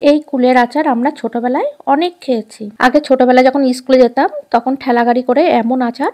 এই কুলের আচার আমরা ছোটবেলায় অনেক খেয়েছি। আগে ছোটবেলায় যখন স্কুলে যেতাম তখন ঠেলাগাড়ি করে এমন আচার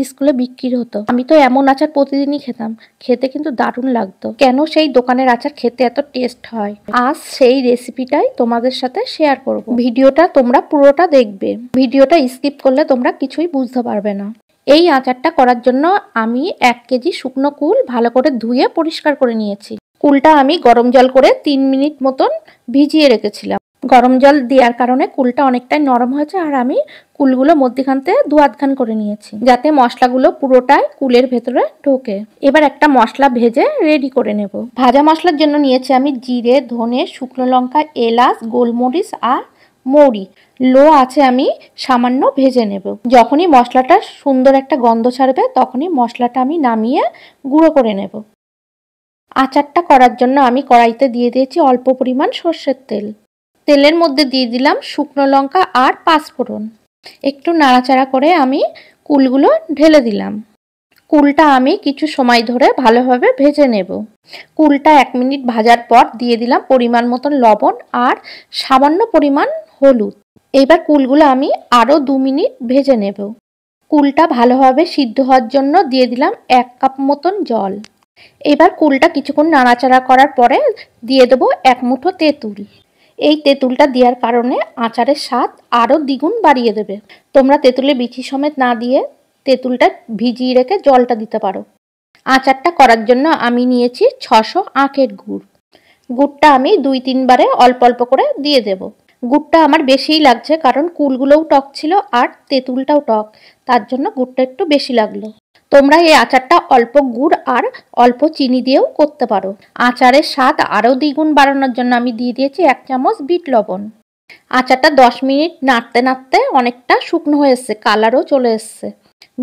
স্কুলে বিক্রি হতো। আমি তো এমন আচার প্রতিদিনই খেতাম, খেতে কিন্তু দারুণ লাগতো। কেন সেই দোকানের আচার খেতে এত টেস্ট হয়, আজ সেই রেসিপিটাই তোমাদের সাথে শেয়ার করব। ভিডিওটা তোমরা পুরোটা দেখবে, ভিডিওটা স্কিপ করলে তোমরা কিছুই বুঝতে পারবে না। এই আচারটা করার জন্য আমি 1 কেজি শুকনো কুল ভালো করে ধুয়ে পরিষ্কার করে নিয়েছি। কুলটা আমি গরম জল করে 3 মিনিট মতন ভিজিয়ে রেখেছিলাম। গরম জল দেওয়ার কারণে কুলটা অনেকটাই নরম হয়েছে, আর আমি কুলগুলো মধ্যখানতে দু আধখান করে নিয়েছি যাতে মশলাগুলো পুরোটাই কুলের ভেতরে ঢোকে। এবার একটা মশলা ভেজে রেডি করে নেব। ভাজা মশলার জন্য নিয়েছি আমি জিরে, ধনে, শুকনো লঙ্কা, এলাচ, গোলমরিচ আর মৌরি। লো আছে আমি সামান্য ভেজে নেব। যখনই মশলাটা সুন্দর একটা গন্ধ ছাড়বে তখনই মশলাটা আমি নামিয়ে গুঁড়ো করে নেব। আচারটা করার জন্য আমি কড়াইতে দিয়ে দিয়েছি অল্প পরিমাণ সর্ষের তেল। তেলের মধ্যে দিয়ে দিলাম শুকনো লঙ্কা আর পাঁচফোড়ন। একটু নাড়াচাড়া করে আমি কুলগুলো ঢেলে দিলাম। কুলটা আমি কিছু সময় ধরে ভালোভাবে ভেজে নেব। কুলটা 1 মিনিট ভাজার পর দিয়ে দিলাম পরিমাণ মতন লবণ আর সামান্য পরিমাণ হলুদ। এবার কুলগুলো আমি আরও 2 মিনিট ভেজে নেব। কুলটা ভালোভাবে সিদ্ধ হওয়ার জন্য দিয়ে দিলাম 1 কাপ মতন জল। এবার কুলটা কিছুক্ষণ নাড়াচাড়া করার পরে দিয়ে দেবো 1 মুঠো তেঁতুল। এই তেঁতুলটা দেওয়ার কারণে আচারের স্বাদ আরও দ্বিগুণ বাড়িয়ে দেবে। তোমরা তেঁতুলের বিচি সমেত না দিয়ে তেঁতুলটা ভিজিয়ে রেখে জলটা দিতে পারো। আচারটা করার জন্য আমি নিয়েছি 600 আখের গুড়। গুড়টা আমি 2-3 বারে অল্প অল্প করে দিয়ে দেব। গুড়টা আমার বেশিই লাগছে কারণ কুলগুলোও টক ছিল আর তেঁতুলটাও টক, তার জন্য গুড়টা একটু বেশি লাগলো। তোমরা এই আচারটা অল্প গুড় আর অল্প চিনি দিয়েও করতে পারো। আচারের স্বাদ আরও দ্বিগুণ বাড়ানোর জন্য আমি দিয়ে দিয়েছি 1 চামচ বিট লবণ। আচারটা 10 মিনিট নাড়তে নাড়তে অনেকটা শুকনো হয়ে এসছে, কালারও চলে এসছে।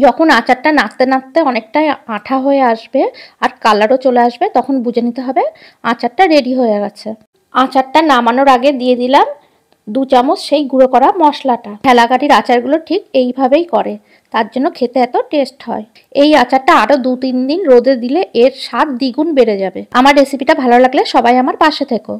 যখন আচারটা নাড়তে নাড়তে অনেকটাই আঠা হয়ে আসবে আর কালারও চলে আসবে তখন বুঝে নিতে হবে আচারটা রেডি হয়ে গেছে। আচারটা নামানোর আগে দিয়ে দিলাম 2 চামচ সেই গুঁড়ো করা মশলাটা। ঠেলাগাড়ির আচারগুলো ঠিক এইভাবেই করে, তার জন্য খেতে এত টেস্ট হয়। এই আচারটা আরও 2-3 দিন রোদে দিলে এর স্বাদ দ্বিগুণ বেড়ে যাবে। আমার রেসিপিটা ভালো লাগলে সবাই আমার পাশে থেকো।